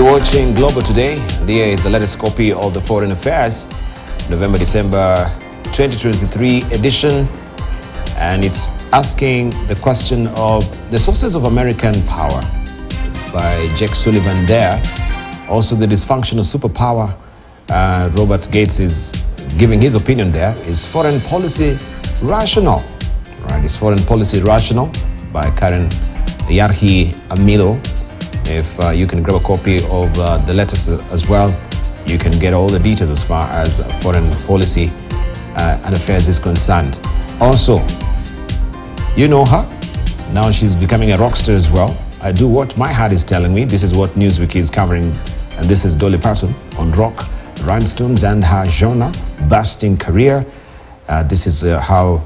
You're watching Global Today. There is the latest copy of the Foreign Affairs, November-December 2023 edition. And it's asking the question of the sources of American power by Jake Sullivan there. Also the dysfunctional superpower. Robert Gates is giving his opinion there. Is foreign policy rational? Right, is foreign policy rational? By Karen Yarhi Amilo. If you can grab a copy of the latest as well, you can get all the details as far as foreign policy and affairs is concerned. Also, you know her. Now she's becoming a rock star as well. I do what my heart is telling me. This is what Newsweek is covering. And this is Dolly Parton on rock, rhinestones, and her genre-busting career. This is how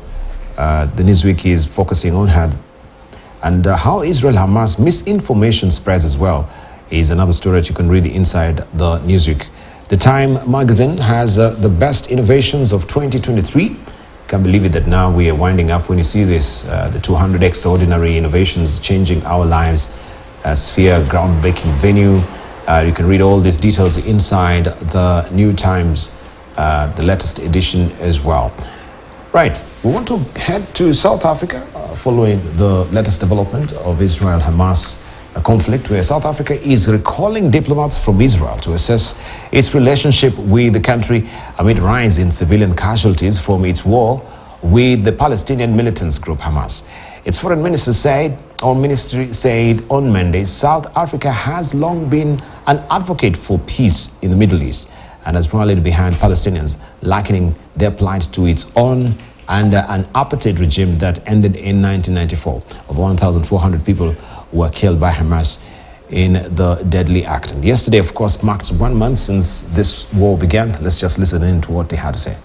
the Newsweek is focusing on her. And how Israel-Hamas misinformation spreads as well is another story that you can read inside the Newsweek. The Time magazine has the best innovations of 2023. Can't believe it that now we are winding up when you see this, the 200 extraordinary innovations changing our lives. Sphere, groundbreaking venue. You can read all these details inside the New Times, the latest edition as well. Right, we want to head to South Africa following the latest development of Israel-Hamas conflict, where South Africa is recalling diplomats from Israel to assess its relationship with the country amid rise in civilian casualties from its war with the Palestinian militants group Hamas. Its foreign ministry said on Monday, South Africa has long been an advocate for peace in the Middle East and has rallied behind Palestinians, likening their plight to its own under an apartheid regime that ended in 1994. Over 1,400 people were killed by Hamas in the deadly act. And yesterday, of course, marked 1 month since this war began. Let's just listen in to what they had to say.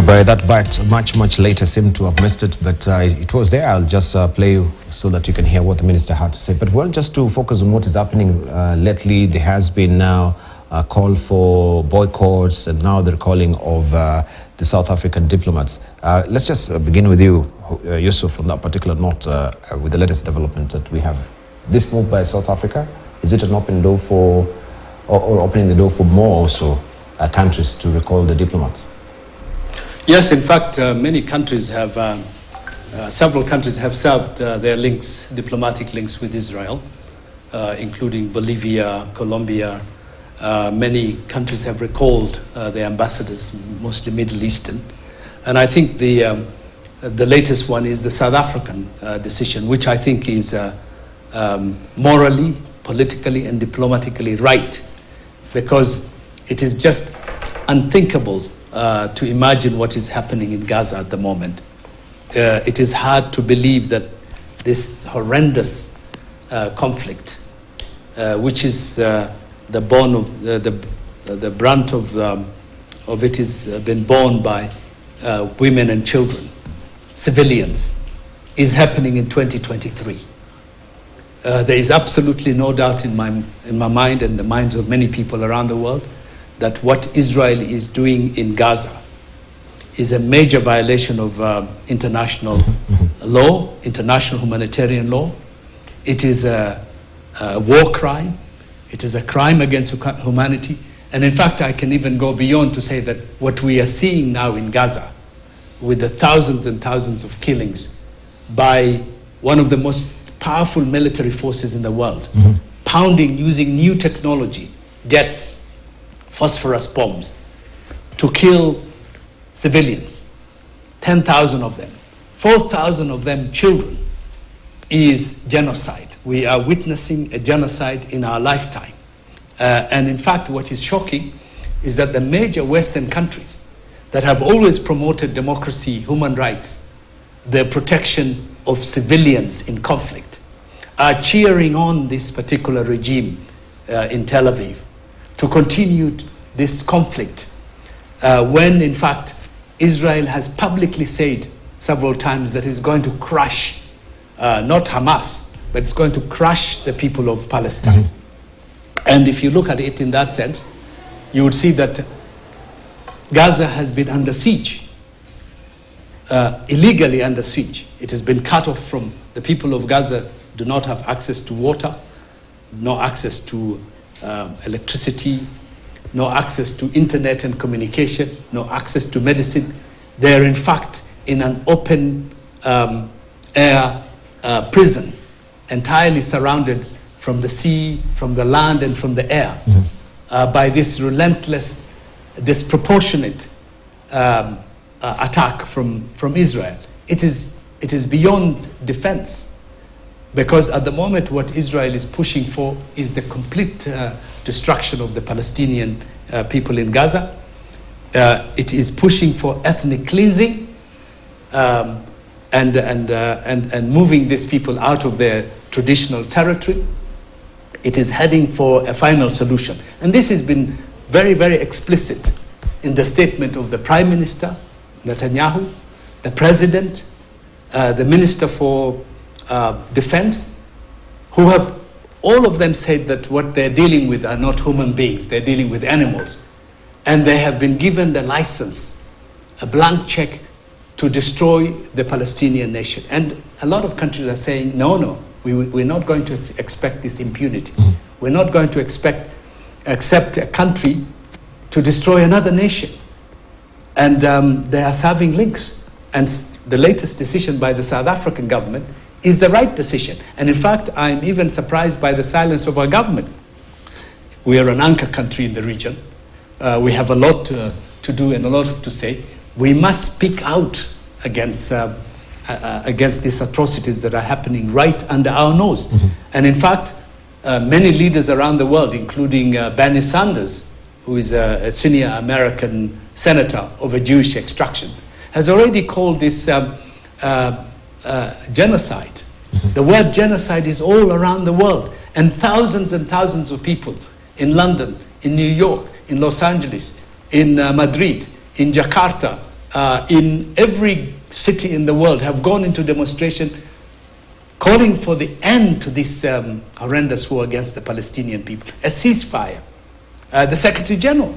By that bite, much later seemed to have missed it, but it was there. I'll just play you so that you can hear what the minister had to say. But well, just to focus on what is happening lately, there has been now a call for boycotts, and now they're calling of the South African diplomats. Let's just begin with you, Yusuf, on that particular note, with the latest development that we have. This move by South Africa, is it an open door for, or opening the door for more also countries to recall the diplomats? Yes, in fact, many countries have, several countries have served their links, diplomatic links with Israel, including Bolivia, Colombia. Many countries have recalled their ambassadors, mostly Middle Eastern. And I think the latest one is the South African decision, which I think is morally, politically, and diplomatically right, because it is just unthinkable to imagine what is happening in Gaza at the moment. It is hard to believe that this horrendous conflict, which is the brunt of it has been borne by women and children, civilians, is happening in 2023. There is absolutely no doubt in my mind and the minds of many people around the world that what Israel is doing in Gaza is a major violation of international law, international humanitarian law. It is a war crime. It is a crime against humanity. And in fact, I can even go beyond to say that what we are seeing now in Gaza, with the thousands and thousands of killings by one of the most powerful military forces in the world, pounding using new technology, jets, phosphorus bombs, to kill civilians, 10,000 of them, 4,000 of them children, is genocide. We are witnessing a genocide in our lifetime. And in fact, what is shocking is that the major Western countries that have always promoted democracy, human rights, the protection of civilians in conflict, are cheering on this particular regime in Tel Aviv to continue this conflict when in fact Israel has publicly said several times that it's going to crush not Hamas, but it's going to crush the people of Palestine. And if you look at it in that sense, you would see that Gaza has been under siege, illegally under siege. It has been cut off from the people of Gaza, do not have access to water, no access to electricity, no access to internet and communication, no access to medicine. They're in fact in an open air prison, entirely surrounded from the sea, from the land, and from the air by this relentless, disproportionate attack from Israel. It is beyond defense, because at the moment what Israel is pushing for is the complete destruction of the Palestinian people in Gaza. It is pushing for ethnic cleansing and moving these people out of their traditional territory. It is heading for a final solution. And this has been very, very explicit in the statement of the Prime Minister, Netanyahu, the President, the Minister for Defense, who have all of them said that what they're dealing with are not human beings, they're dealing with animals. And they have been given the license, a blank check, to destroy the Palestinian nation. And a lot of countries are saying, no, we're not going to expect this impunity. We're not going to accept a country to destroy another nation. And they are serving links. And the latest decision by the South African government is the right decision. And in fact, I'm even surprised by the silence of our government. We are an anchor country in the region. We have a lot to do and a lot to say. We must speak out against these atrocities that are happening right under our nose. And in fact, many leaders around the world, including Bernie Sanders, who is a senior American senator of a Jewish extraction, has already called this genocide. The word genocide is all around the world. And thousands of people in London, in New York, in Los Angeles, in Madrid, in Jakarta, in every city in the world have gone into demonstration calling for the end to this horrendous war against the Palestinian people, a ceasefire. The Secretary General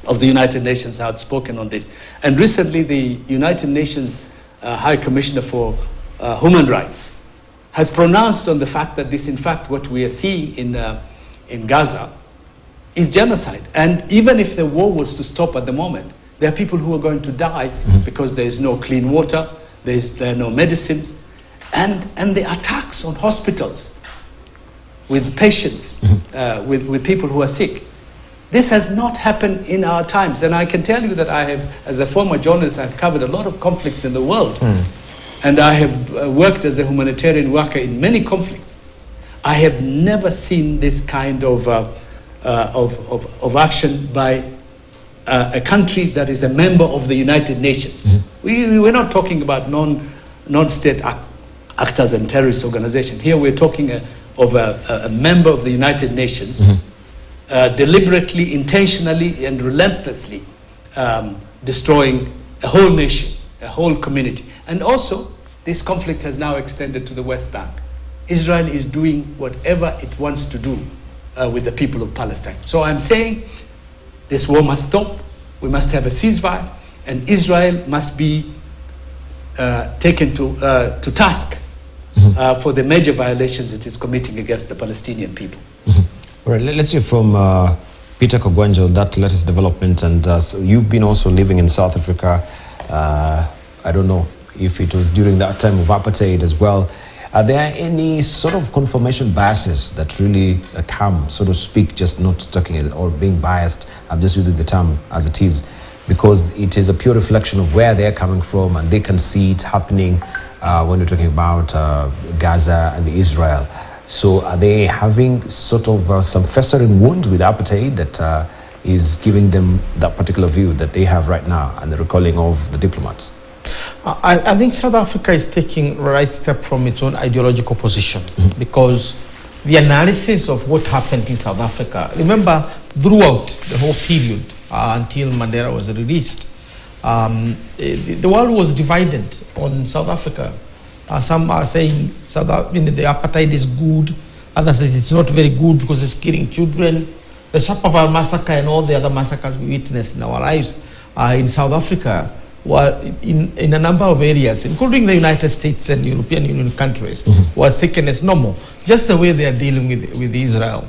of the United Nations has outspoken on this. And recently the United Nations High Commissioner for Human Rights has pronounced on the fact that this, in fact, what we are seeing in Gaza is genocide. And even if the war was to stop at the moment, there are people who are going to die because there is no clean water, there are no medicines, and the attacks on hospitals with patients, with people who are sick. This has not happened in our times. And I can tell you that I have, as a former journalist, I've covered a lot of conflicts in the world. And I have worked as a humanitarian worker in many conflicts. I have never seen this kind of action by a country that is a member of the United Nations. We're not talking about non-state actors and terrorist organizations. Here we're talking of a member of the United Nations deliberately, intentionally, and relentlessly destroying a whole nation, a whole community. And also, this conflict has now extended to the West Bank. Israel is doing whatever it wants to do with the people of Palestine. So I'm saying this war must stop. We must have a ceasefire, and Israel must be taken to task for the major violations it is committing against the Palestinian people. All right, let's hear from Peter Kogwanja on that latest development. And so you've been also living in South Africa. I don't know if it was during that time of apartheid as well. Are there any sort of confirmation biases that really come, so to speak, just not talking or being biased? I'm just using the term as it is, because it is a pure reflection of where they're coming from, and they can see it happening when we're talking about Gaza and Israel. So are they having sort of some festering wound with apartheid that is giving them that particular view that they have right now, and the recalling of the diplomats? I think South Africa is taking the right step from its own ideological position, because the analysis of what happened in South Africa, remember, throughout the whole period until Mandela was released, the world was divided on South Africa. Some are saying the apartheid is good, others say it's not very good because it's killing children. The Shapaval massacre and all the other massacres we witnessed in our lives in South Africa were in a number of areas, including the United States and European Union countries, was taken as normal, just the way they are dealing with Israel.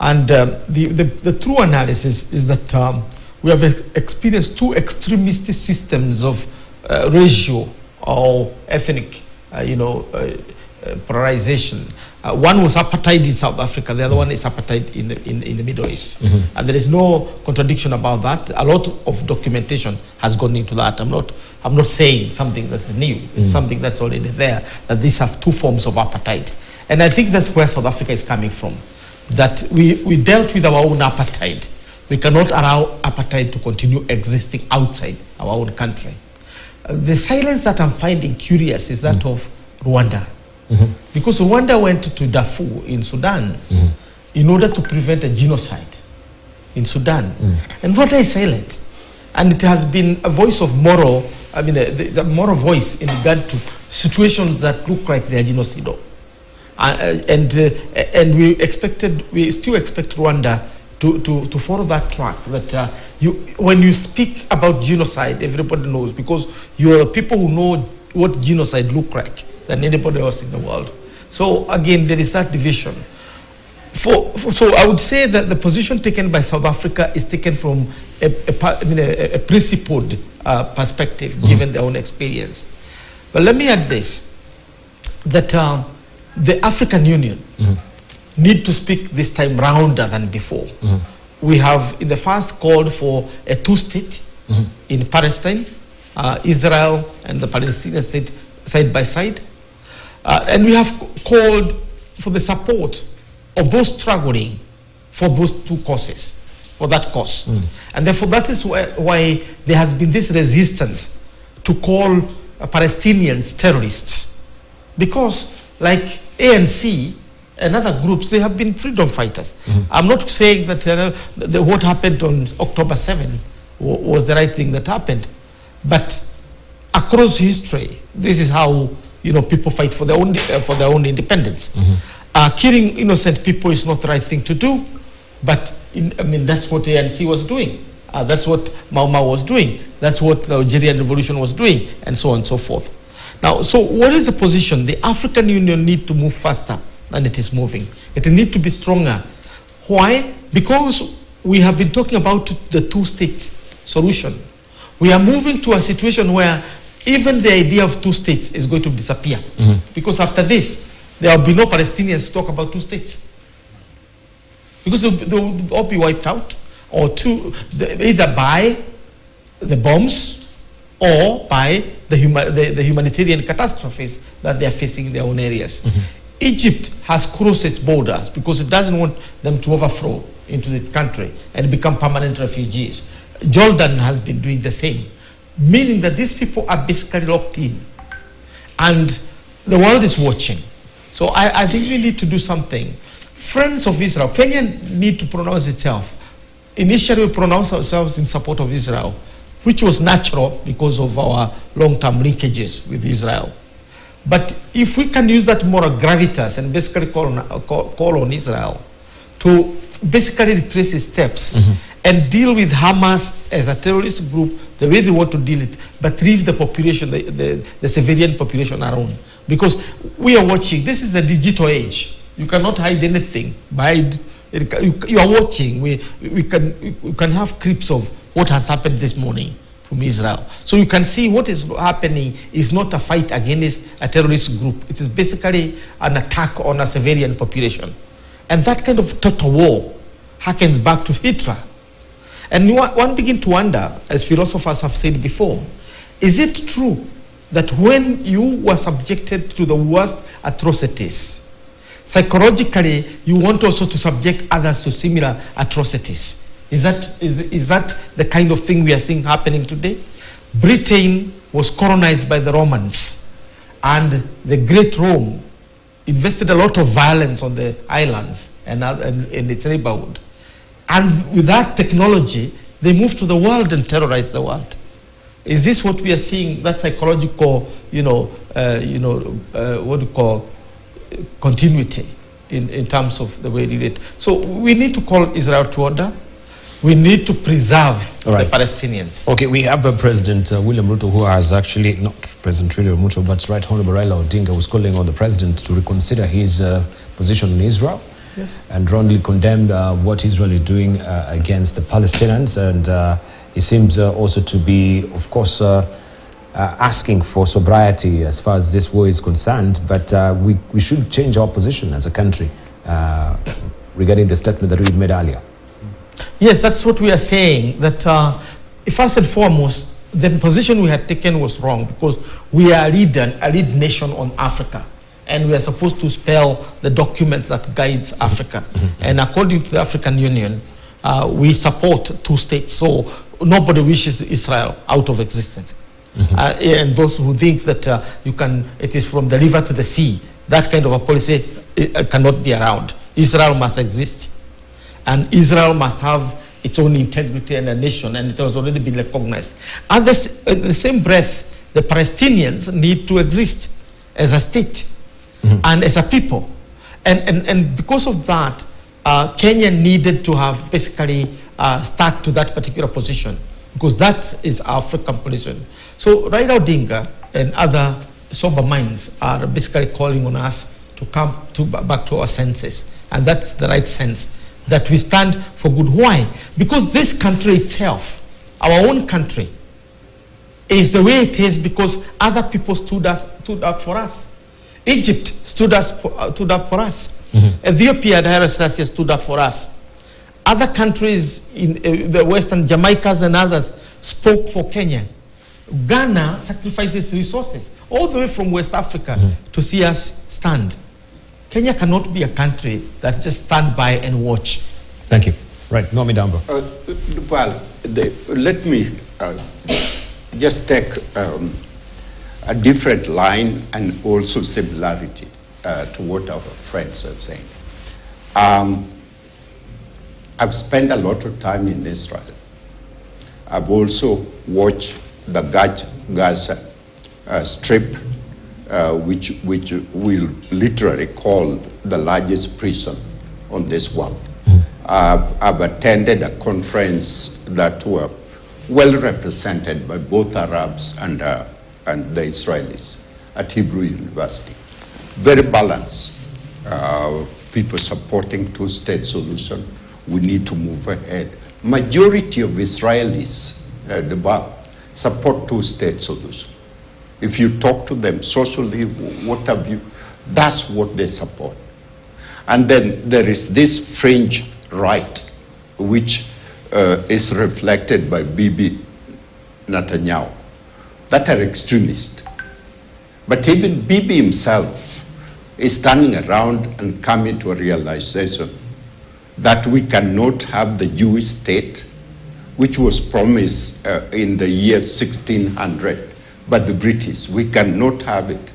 And the true analysis is that we have experienced two extremist systems of racial or ethnic polarization. One was apartheid in South Africa, the other one is apartheid in the Middle East. And there is no contradiction about that. A lot of documentation has gone into that. I'm not saying something that's new, it's something that's already there, that these have two forms of apartheid. And I think that's where South Africa is coming from, that we dealt with our own apartheid. We cannot allow apartheid to continue existing outside our own country. The silence that I'm finding curious is that of Rwanda. Because Rwanda went to Darfur in Sudan in order to prevent a genocide in Sudan. And Rwanda is silent. And it has been a voice of moral, the moral voice in regard to situations that look like they are genocidal. And we still expect Rwanda to follow that track, that when you speak about genocide, everybody knows, because you are people who know what genocide look like than anybody else in the world. So again, there is that division. So I would say that the position taken by South Africa is taken from a principled perspective, given their own experience. But let me add this, that the African Union need to speak this time rounder than before. We have in the past called for a two-state in Palestine, Israel and the Palestinian state side by side. And we have called for the support of those struggling for those two causes, for that cause. And therefore that is why there has been this resistance to call Palestinians terrorists. Because like ANC and other groups, they have been freedom fighters. I'm not saying that what happened on October 7 was the right thing that happened, but across history, this is how people fight for their own independence. Killing innocent people is not the right thing to do, but that's what ANC was doing. That's what Mau Mau was doing. That's what the Algerian Revolution was doing, and so on and so forth. Now, so what is the position? The African Union need to move faster than it is moving. It need to be stronger. Why? Because we have been talking about the two-state solution. We are moving to a situation where even the idea of two states is going to disappear. Because after this, there will be no Palestinians to talk about two states. Because they will all be wiped out, or either by the bombs or by the humanitarian catastrophes that they are facing in their own areas. Egypt has crossed its borders because it doesn't want them to overflow into the country and become permanent refugees. Jordan has been doing the same, meaning that these people are basically locked in. And the world is watching. So I think we need to do something. Friends of Israel, Kenya need to pronounce itself. Initially, we pronounced ourselves in support of Israel, which was natural because of our long-term linkages with Israel. But if we can use that moral gravitas and basically call on Israel to basically retrace its steps and deal with Hamas as a terrorist group the way they want to deal it, but leave the population, the civilian population alone. Because we are watching, this is the digital age. You cannot hide anything. You are watching. We can have clips of what has happened this morning from Israel. So you can see what is happening is not a fight against a terrorist group. It is basically an attack on a civilian population. And that kind of total war harkens back to Hitler. And one begin to wonder, as philosophers have said before, is it true that when you were subjected to the worst atrocities, psychologically you want also to subject others to similar atrocities? Is that the kind of thing we are seeing happening today? Britain was colonized by the Romans, and the Great Rome invested a lot of violence on the islands and its neighborhood. And with that technology, they moved to the world and terrorized the world. Is this what we are seeing? That psychological, what do you call continuity in terms of the way we read. So we need to call Israel to order. We need to preserve the Palestinians. Okay, we have President William Ruto, who has actually, not President William Ruto, but Right Honorable Raila Odinga, who's calling on the president to reconsider his position in Israel. Yes. And wrongly condemned what Israel is doing against the Palestinians. And he seems also to be, of course, asking for sobriety as far as this war is concerned. But we should change our position as a country regarding the statement that we made earlier. Yes, that's what we are saying, that first and foremost, the position we had taken was wrong, because we are a lead nation on Africa. And we are supposed to spell the documents that guides Africa. And according to the African Union, we support two states. So nobody wishes Israel out of existence. And those who think that it is from the river to the sea, that kind of a policy cannot be around. Israel must exist. And Israel must have its own integrity and a nation, and it has already been recognized. And in the same breath, the Palestinians need to exist as a state. And as a people. And because of that, Kenya needed to have basically stuck to that particular position, because that is our African position. So Raila Odinga and other sober minds are basically calling on us to come back to our senses. And that's the right sense, that we stand for good. Why? Because this country itself, our own country, is the way it is because other people stood up for us. Egypt stood up for us. Ethiopia, the Haile Selassie, stood up for us. Other countries in the Western, Jamaicas and others, spoke for Kenya. Ghana sacrifices resources all the way from West Africa to see us stand. Kenya cannot be a country that just stand by and watch. Thank you. Right, Nomi Dambo. Well, let me just take a different line and also similarity to what our friends are saying. I've spent a lot of time in Israel. I've also watched the Gaza Strip, which we'll literally call the largest prison on this world. I've attended a conference that were well represented by both Arabs and the Israelis at Hebrew University. Very balanced. People supporting two-state solution. We need to move ahead. Majority of Israelis support two-state solution. If you talk to them socially, what have you, that's what they support. And then there is this fringe right, which is reflected by Bibi Netanyahu, that are extremists. But even Bibi himself is turning around and coming to a realization that we cannot have the Jewish state, which was promised in the year 1600 by the British. We cannot have it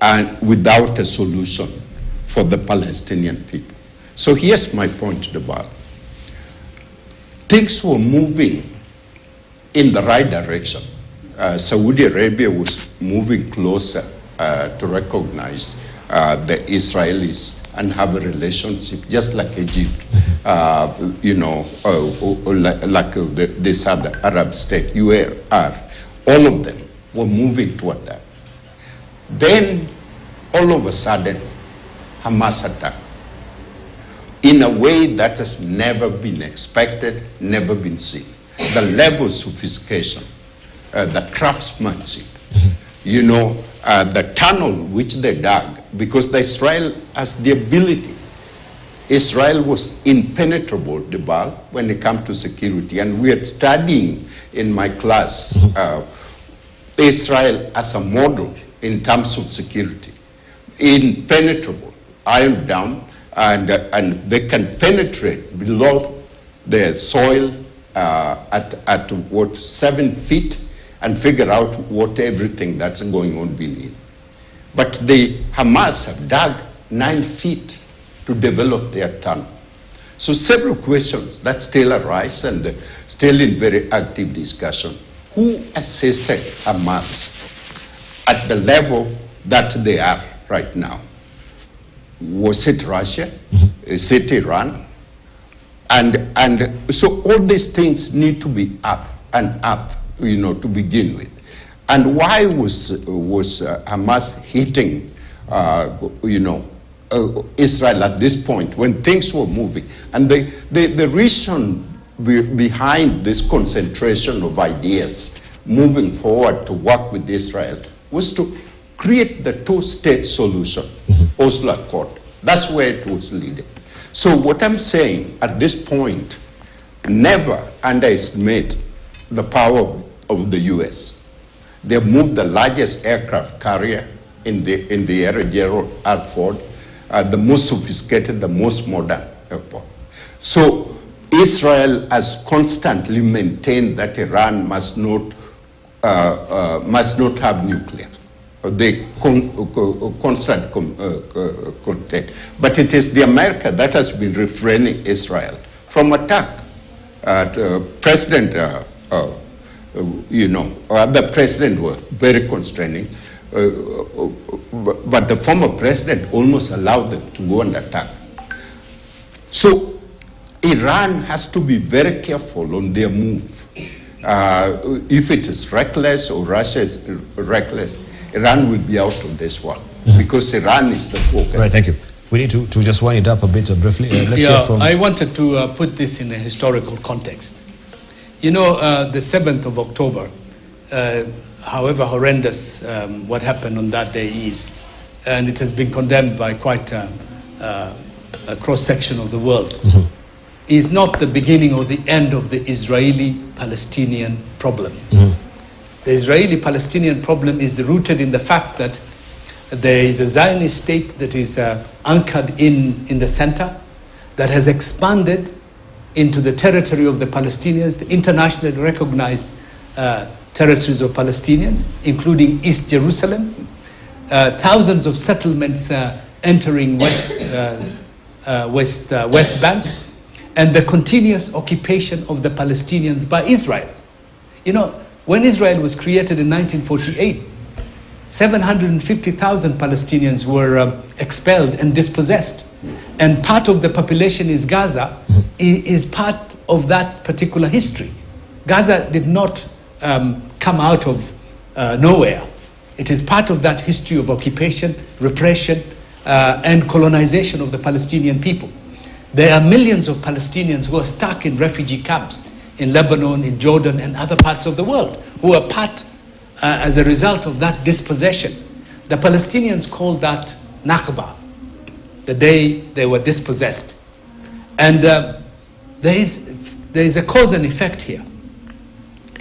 and without a solution for the Palestinian people. So here's my point about things were moving in the right direction. Saudi Arabia was moving closer to recognize the Israelis and have a relationship, just like Egypt, like this other Arab state, all of them were moving toward that. Then, all of a sudden, Hamas attacked in a way that has never been expected, never been seen. The level of sophistication, the craftsmanship, the tunnel which they dug, because Israel has the ability. Israel was impenetrable, when it comes to security. And we are studying in my class Israel as a model in terms of security. Impenetrable, Iron Dome, and they can penetrate below the soil at 7 feet and figure out what everything that's going on beneath. But the Hamas have dug 9 feet to develop their tunnel. So several questions that still arise and still in very active discussion. Who assisted Hamas at the level that they are right now? Was it Russia? Is it Iran? And so all these things need to be up and up, to begin with. And why was Hamas hitting, Israel at this point when things were moving? And the reason behind this concentration of ideas moving forward to work with Israel was to create the two-state solution, Oslo Accord. That's where it was leading. So what I'm saying at this point, never underestimate the power of the U.S. They have moved the largest aircraft carrier in the area, Gerald R. Ford, the most sophisticated, the most modern airport. So Israel has constantly maintained that Iran must not have nuclear. They constant content. But it is the America that has been refraining Israel from attack. President, the president was very constraining, but the former president almost allowed them to go and attack. So Iran has to be very careful on their move. If it is reckless or Russia is reckless, Iran will be out of this one because Iran is the focus. Right, thank you. We need to just wind it up a bit briefly. Let's hear from... I wanted to put this in a historical context. The 7th of October, however horrendous what happened on that day is, and it has been condemned by quite a cross-section of the world, is not the beginning or the end of the Israeli-Palestinian problem. The Israeli-Palestinian problem is rooted in the fact that there is a Zionist state that is anchored in the center, that has expanded into the territory of the Palestinians, the internationally recognized territories of Palestinians, including East Jerusalem, thousands of settlements entering West Bank, and the continuous occupation of the Palestinians by Israel. When Israel was created in 1948, 750,000 Palestinians were expelled and dispossessed. And part of the population is Gaza, is part of that particular history. Gaza did not come out of nowhere. It is part of that history of occupation, repression, and colonization of the Palestinian people. There are millions of Palestinians who are stuck in refugee camps in Lebanon, in Jordan, and other parts of the world, who are part, as a result of that dispossession. The Palestinians called that Nakba, the day they were dispossessed. And there is a cause and effect here.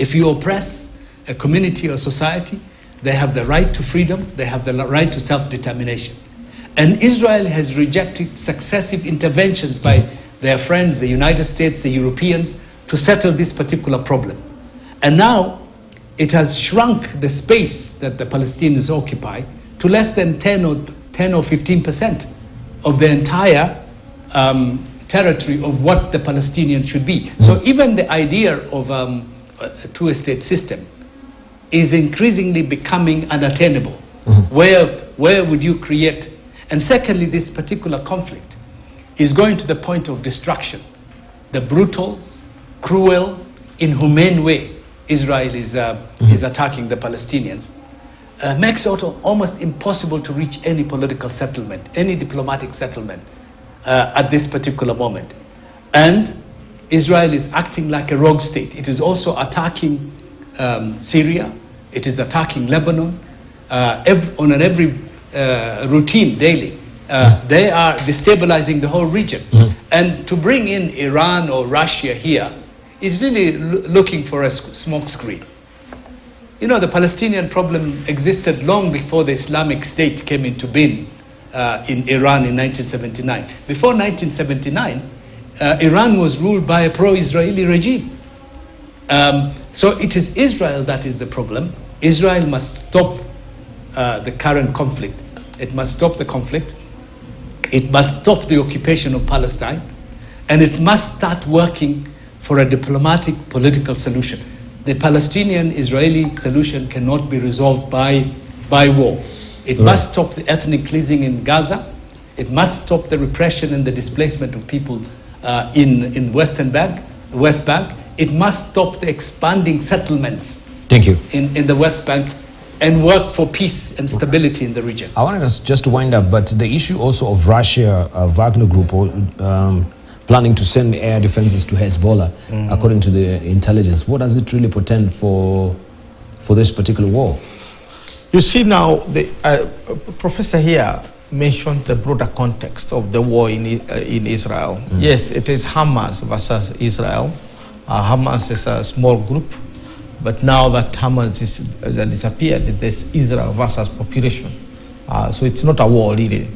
If you oppress a community or society, they have the right to freedom, they have the right to self-determination. And Israel has rejected successive interventions by their friends, the United States, the Europeans, to settle this particular problem. And now it has shrunk the space that the Palestinians occupy to less than 10 or 15% of the entire territory of what the Palestinians should be. So even the idea of a two-state system is increasingly becoming unattainable. Where would you create? And secondly, this particular conflict is going to the point of destruction. The brutal, cruel, inhumane way Israel is attacking the Palestinians makes it almost impossible to reach any political settlement, any diplomatic settlement at this particular moment. And Israel is acting like a rogue state. It is also attacking Syria. It is attacking Lebanon on an every routine daily. They are destabilizing the whole region. And to bring in Iran or Russia here is really looking for a smokescreen. You know, the Palestinian problem existed long before the Islamic State came into being in Iran in 1979. Before 1979, Iran was ruled by a pro-Israeli regime. So it is Israel that is the problem. Israel must stop the current conflict. It must stop the conflict. It must stop the occupation of Palestine. And it must start working for a diplomatic political solution. The Palestinian-Israeli solution cannot be resolved by war. It must stop the ethnic cleansing in Gaza. It must stop the repression and the displacement of people in West Bank. It must stop the expanding settlements in the West Bank and work for peace and stability in the region. I wanted us just to wind up, but the issue also of Russia, Wagner Group, planning to send air defenses to Hezbollah, according to the intelligence. What does it really portend for this particular war? You see now, the professor here mentioned the broader context of the war in Israel. Yes, it is Hamas versus Israel. Hamas is a small group, but now that Hamas has disappeared, there's Israel versus population. So it's not a war, really.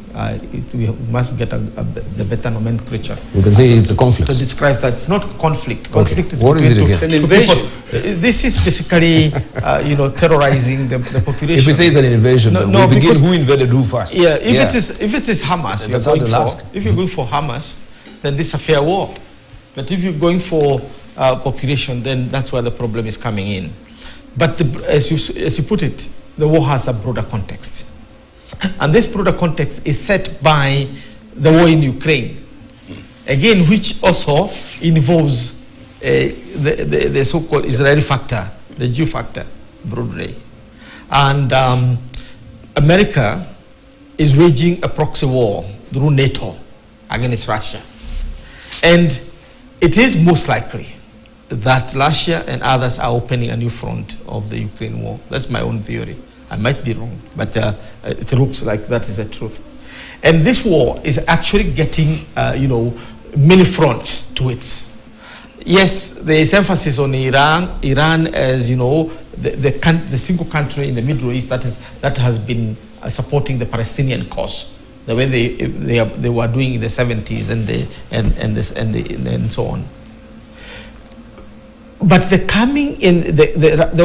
We must get the better nomenclature. You can say it's a conflict. To describe that, it's not conflict. Conflict is what is it again? It's an invasion. This is basically, terrorizing the population. If we say it's an invasion, we begin who invaded who first. Yeah, if it is Hamas, if you're going for Hamas, then this is a fair war. But if you're going for population, then that's where the problem is coming in. But as you put it, the war has a broader context. And this broader context is set by the war in Ukraine, again, which also involves the so-called Israeli factor, the Jew factor, broadly. And America is waging a proxy war through NATO against Russia. And it is most likely that Russia and others are opening a new front of the Ukraine war. That's my own theory. I might be wrong, but it looks like that is the truth. And this war is actually getting, many fronts to it. Yes, there is emphasis on Iran. Iran as, the single country in the Middle East that has been supporting the Palestinian cause, the way they were doing in the 70s and so on. But the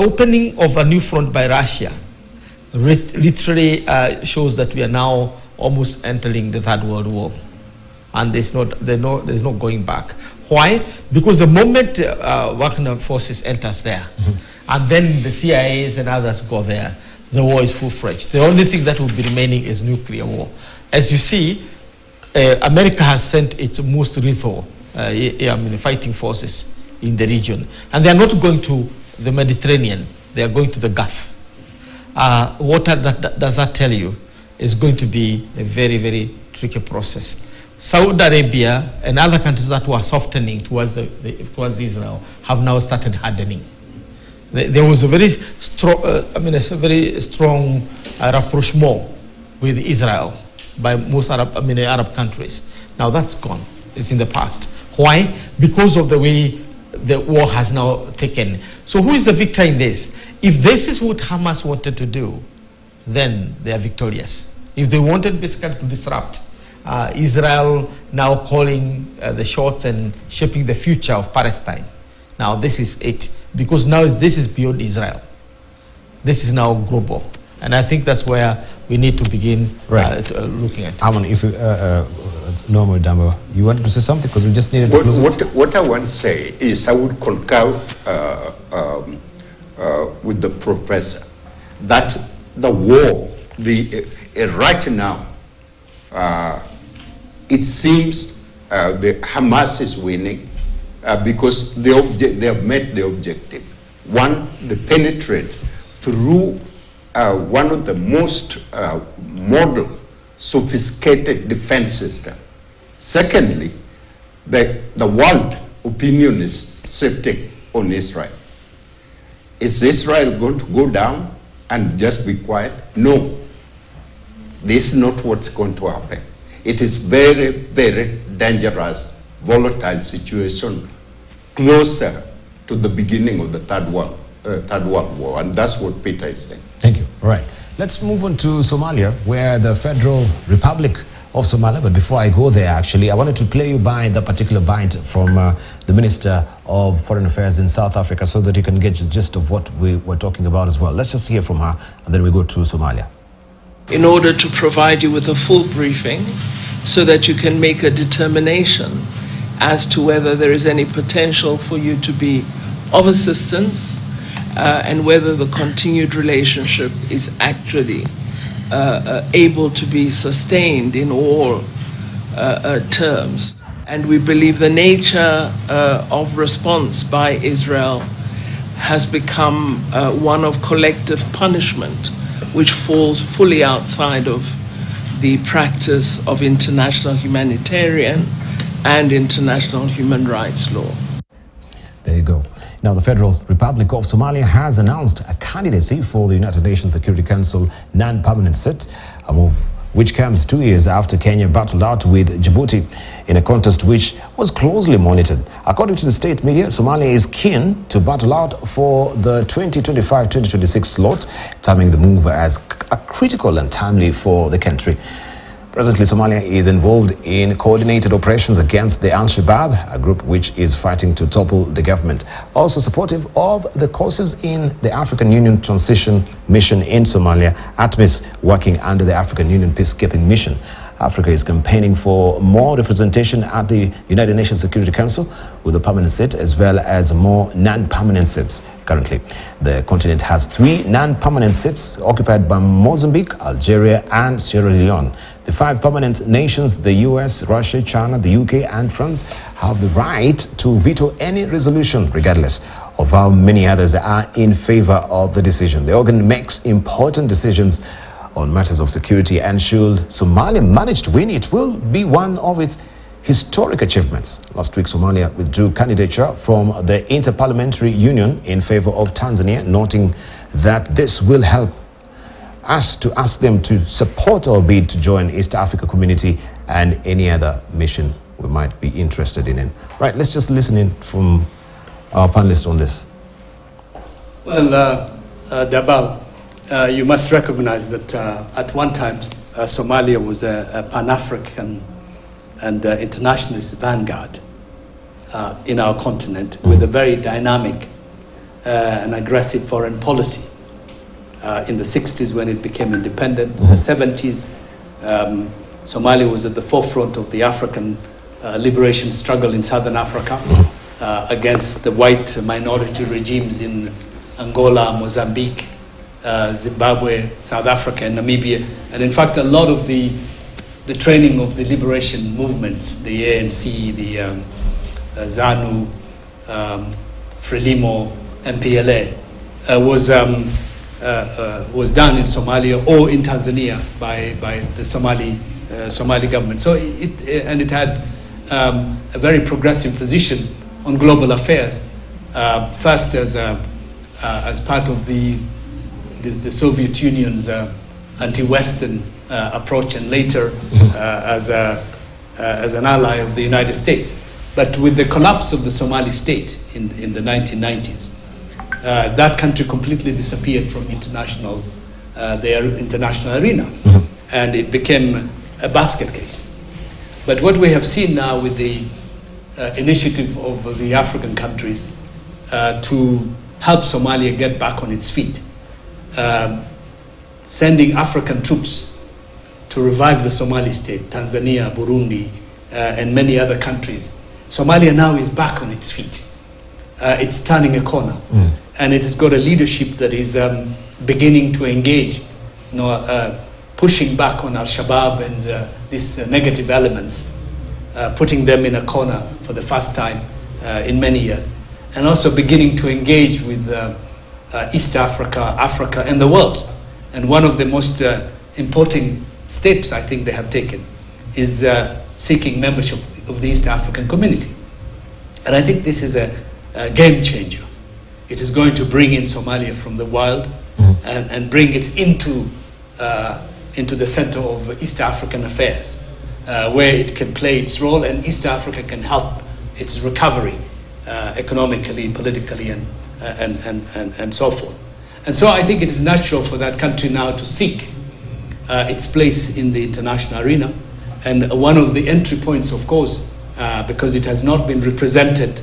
opening of a new front by Russia literally shows that we are now almost entering the Third World War, and there's no going back. Why? Because the moment Wagner forces enters there, and then the CIAs and others go there, the war is full-fledged. The only thing that will be remaining is nuclear war. As you see, America has sent its most lethal fighting forces in the region, and they are not going to the Mediterranean. They are going to the Gulf. What does that tell you? Is going to be a very, very tricky process. Saudi Arabia and other countries that were softening towards Israel have now started hardening. There was a very strong rapprochement with Israel by most Arab countries. Now that's gone. It's in the past. Why? Because of the way the war has now taken. So who is the victor in this? If this is what Hamas wanted to do, then they are victorious. If they wanted basically to disrupt Israel, now calling the shots and shaping the future of Palestine, now this is it. Because now this is beyond Israel. This is now global. And I think that's where we need to begin looking at it. Aman, if Normal Dambo, you wanted to say something? Because we just needed to close it. What I want to say is I would concur with the professor that the war right now, it seems the Hamas is winning because they have met the objective. One, they penetrate through one of the most modern, sophisticated defense systems. Secondly, the world opinion is shifting on Israel. Is Israel going to go down and just be quiet? No. This is not what's going to happen. It is very, very dangerous, volatile situation, closer to the beginning of the Third World War, and that's what Peter is saying. Thank you. All right. Let's move on to Somalia, where the Federal Republic of Somalia, but before I go there, actually, I wanted to play you by the particular bite from the Minister of Foreign Affairs in South Africa so that you can get the gist of what we were talking about as well. Let's just hear from her, and then we go to Somalia. In order to provide you with a full briefing so that you can make a determination as to whether there is any potential for you to be of assistance and whether the continued relationship is actually able to be sustained in all terms. And we believe the nature of response by Israel has become one of collective punishment, which falls fully outside of the practice of international humanitarian and international human rights law. There you go. Now, the Federal Republic of Somalia has announced a candidacy for the United Nations Security Council non-permanent seat, a move which comes 2 years after Kenya battled out with Djibouti in a contest which was closely monitored. According to the state media, Somalia is keen to battle out for the 2025-2026 slot, timing the move as critical and timely for the country. Presently, Somalia is involved in coordinated operations against the Al-Shabaab, a group which is fighting to topple the government. Also supportive of the causes in the African Union Transition Mission in Somalia, ATMIS, working under the African Union Peacekeeping Mission. Africa is campaigning for more representation at the United Nations Security Council with a permanent seat as well as more non-permanent seats. Currently, the continent has 3 non-permanent seats occupied by Mozambique, Algeria, and Sierra Leone. The 5 permanent nations, the US, Russia, China, the UK, and France, have the right to veto any resolution, regardless of how many others are in favor of the decision. The organ makes important decisions on matters of security, and should Somalia manage to win, it will be one of its historic achievements. Last week, Somalia withdrew candidature from the Interparliamentary Union in favor of Tanzania, noting that this will help us to ask them to support our bid to join East Africa Community and any other mission we might be interested in. Right, let's just listen in from our panelists on this. Well, Dabal, you must recognize that at one time Somalia was a Pan-African and internationalist vanguard in our continent with a very dynamic and aggressive foreign policy. In the 60s when it became independent, in the 70s, Somalia was at the forefront of the African liberation struggle in Southern Africa against the white minority regimes in Angola, Mozambique, Zimbabwe, South Africa, and Namibia. And in fact, a lot of the training of the liberation movements, the ANC, the ZANU, Frelimo, MPLA, was done in Somalia or in Tanzania by the Somali government. So it had a very progressive position on global affairs, first as part of the Soviet Union's anti-Western approach, and later as an ally of the United States. But with the collapse of the Somali state in the 1990s, that country completely disappeared from the international arena, and it became a basket case. But what we have seen now with the initiative of the African countries to help Somalia get back on its feet, sending African troops to revive the Somali state, Tanzania, Burundi, and many other countries. Somalia now is back on its feet. It's turning a corner, and it has got a leadership that is beginning to engage, pushing back on Al-Shabaab and these negative elements, putting them in a corner for the first time in many years, and also beginning to engage with East Africa, Africa, and the world. And one of the most important steps I think they have taken is seeking membership of the East African community. And I think this is a game changer. It is going to bring in Somalia from the wild and bring it into the center of East African affairs, where it can play its role, and East Africa can help its recovery economically, politically, and so forth. And so I think it is natural for that country now to seek its place in the international arena. And one of the entry points, of course, because it has not been represented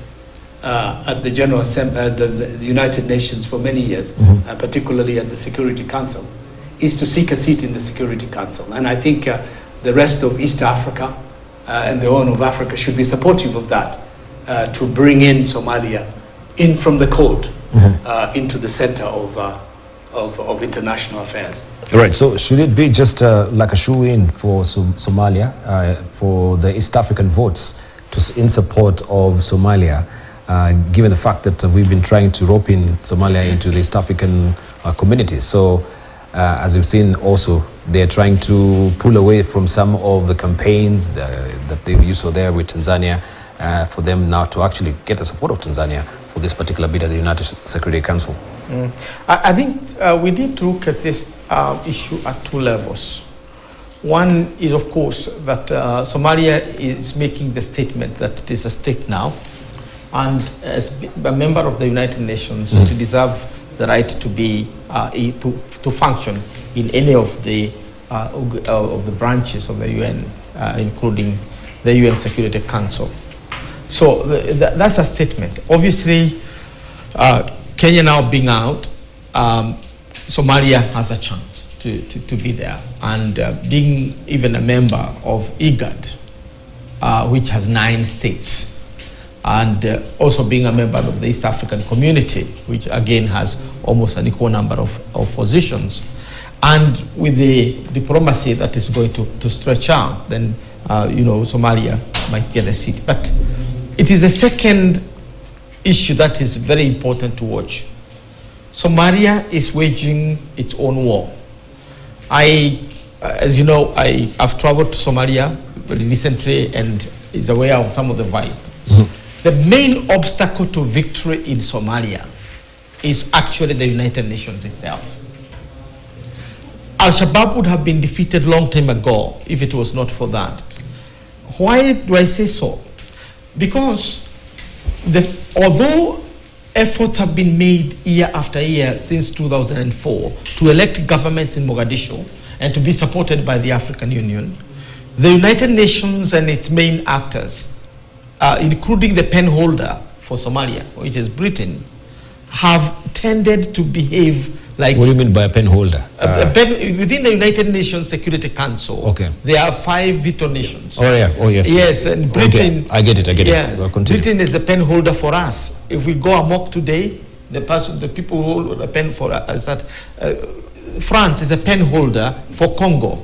at the General Assembly, the United Nations for many years, particularly at the Security Council, is to seek a seat in the Security Council. And I think the rest of East Africa and the Horn of Africa should be supportive of that, to bring in Somalia in from the cold into the center of international affairs. Right, so should it be just like a shoe-in for Somalia, for the East African votes in support of Somalia, given the fact that we've been trying to rope in Somalia into the East African community? So as we've seen also, they're trying to pull away from some of the campaigns that they used there with Tanzania, for them now to actually get the support of Tanzania for this particular bid at the United Security Council. I think we need to look at this issue at two levels. One is, of course, that Somalia is making the statement that it is a state now, and as a member of the United Nations, it deserves the right to be to function in any of the branches of the UN, including the UN Security Council. So that's a statement. Obviously, Kenya now being out, Somalia has a chance to be there, and being even a member of IGAD, which has 9 states, and also being a member of the East African community, which again has almost an equal number of positions, and with the diplomacy that is going to stretch out, then Somalia might get a seat. But it is a second issue that is very important to watch. Somalia is waging its own war. As you know, I've traveled to Somalia very recently and is aware of some of the vibe. The main obstacle to victory in Somalia is actually the United Nations itself. Al-Shabaab would have been defeated long time ago if it was not for that. Why do I say so? Because although efforts have been made year after year since 2004 to elect governments in Mogadishu and to be supported by the African Union, the United Nations and its main actors, including the pen holder for Somalia, which is Britain, have tended to behave like... What do you mean by a pen holder? Within the United Nations Security Council, there are 5 veto nations. Oh yeah, oh yes. Yes, and Britain... Okay. I get it. Yes, well, Britain is the pen holder for us. If we go amok today, the people who hold a pen for us, France is a pen holder for Congo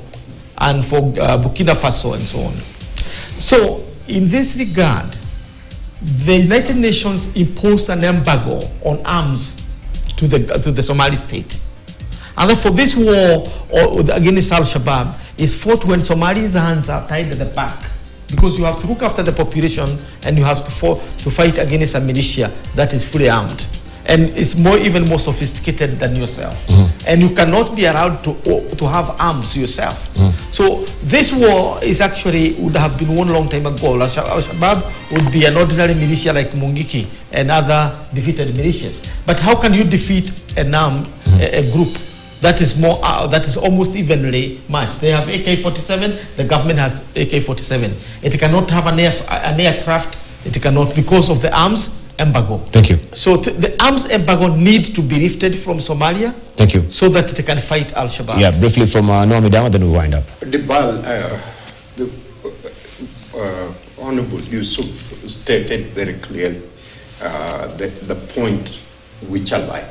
and for Burkina Faso and so on. So in this regard, the United Nations imposed an embargo on arms to the Somali state. And therefore this war against Al-Shabaab is fought when Somali's hands are tied at the back, because you have to look after the population and you have to fight against a militia that is fully armed. And it's even more sophisticated than yourself. And you cannot be allowed to have arms yourself. So this war would have been won a long time ago. Al-Shabaab would be an ordinary militia like Mungiki and other defeated militias. But how can you defeat a group that is almost evenly matched? They have AK-47, the government has AK-47. It cannot have an aircraft, it cannot, because of the arms embargo. Thank you. So the arms embargo needs to be lifted from Somalia. Thank you. So that it can fight Al-Shabaab. Yeah, briefly from Noami Dama, then we wind up. The Honorable Yusuf stated very clearly the point which I like.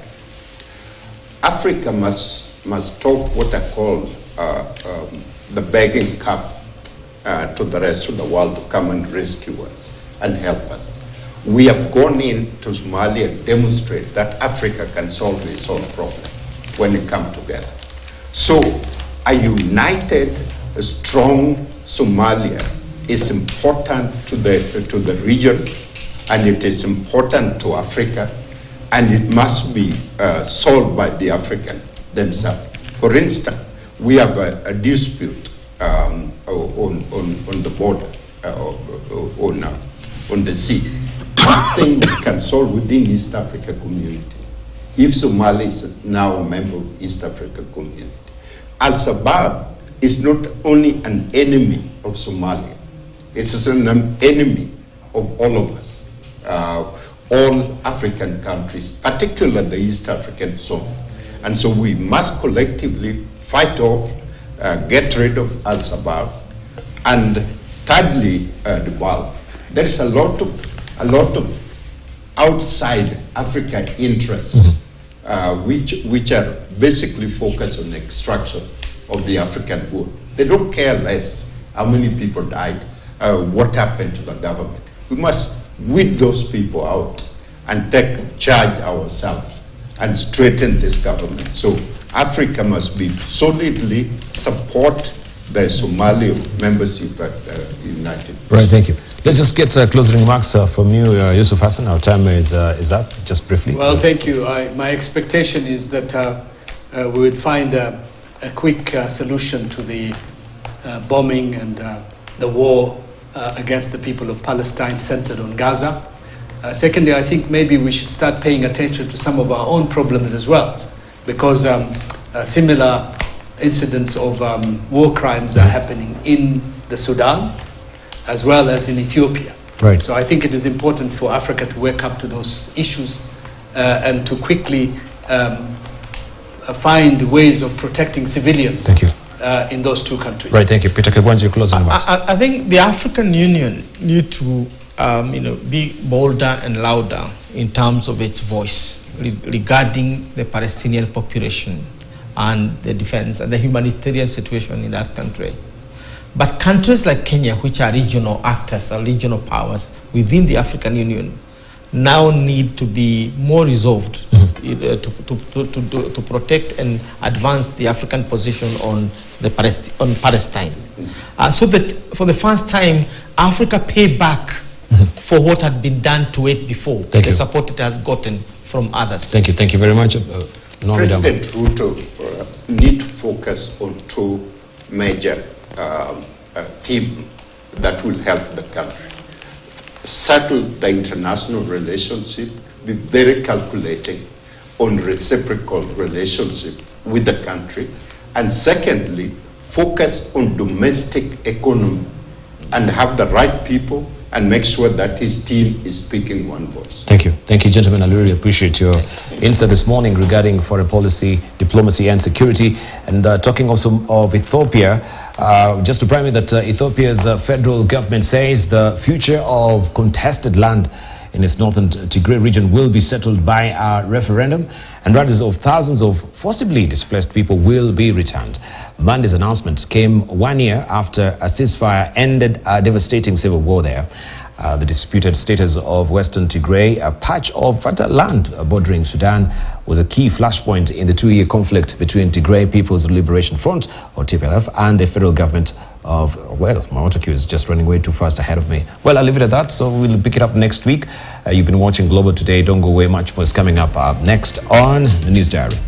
Africa must talk what I call the begging cup to the rest of the world to come and rescue us and help us. We have gone into Somalia and demonstrate that Africa can solve its own problem when it comes together. So a united, a strong Somalia is important to the region, and it is important to Africa, and it must be solved by the Africans themselves. For instance, we have a dispute on the border, on the sea. This thing we can solve within East Africa community. If Somalia is now a member of East Africa community, Al-Shabaab is not only an enemy of Somalia, it is an enemy of all of us, all African countries, particularly the East African zone. And so we must collectively fight off, get rid of Al-Shabaab. And thirdly, the world, there is a lot of outside Africa interests, which are basically focused on extraction of the African wood. They don't care less how many people died, what happened to the government. We must weed those people out and take charge ourselves and straighten this government. So Africa must be solidly support the Somali membership at United Nations. Right, thank you. Let's just get closing remarks from you, Yusuf Hassan. Our time is up, just briefly. Well, thank you. My expectation is that we would find a quick solution to the bombing and the war against the people of Palestine centered on Gaza. Secondly, I think maybe we should start paying attention to some of our own problems as well, because similar incidents of war crimes are happening in the Sudan as well as in Ethiopia. Right. So I think it is important for Africa to wake up to those issues and to quickly find ways of protecting civilians. Thank you. In those two countries. Right, thank you. Peter Kegwanji, your closing remarks. I think the African Union need to be bolder and louder in terms of its voice regarding the Palestinian population and the defense and the humanitarian situation in that country. But countries like Kenya, which are regional actors or regional powers within the African Union, now need to be more resolved to protect and advance the African position on Palestine, so that for the first time Africa pay back for what had been done to it before, the support it has gotten from others. Thank you very much. President Ruto need to focus on two major themes that will help the country. Settle the international relationship, be very calculating on reciprocal relationship with the country, and secondly, focus on domestic economy and have the right people and make sure that his team is speaking one voice. Thank you, gentlemen. I really appreciate your insight this morning regarding foreign policy, diplomacy, and security. And talking also of Ethiopia, just to prime you that Ethiopia's federal government says the future of contested land in its northern Tigray region will be settled by a referendum, and riders of thousands of forcibly displaced people will be returned. Monday's announcement came 1 year after a ceasefire ended a devastating civil war there. The disputed status of Western Tigray, a patch of fertile land bordering Sudan, was a key flashpoint in the 2-year conflict between Tigray People's Liberation Front, or TPLF, and the federal government of, well, my autocue is just running way too fast ahead of me. Well, I'll leave it at that, so we'll pick it up next week. You've been watching Global Today. Don't go away, much more is coming up next on the News Diary.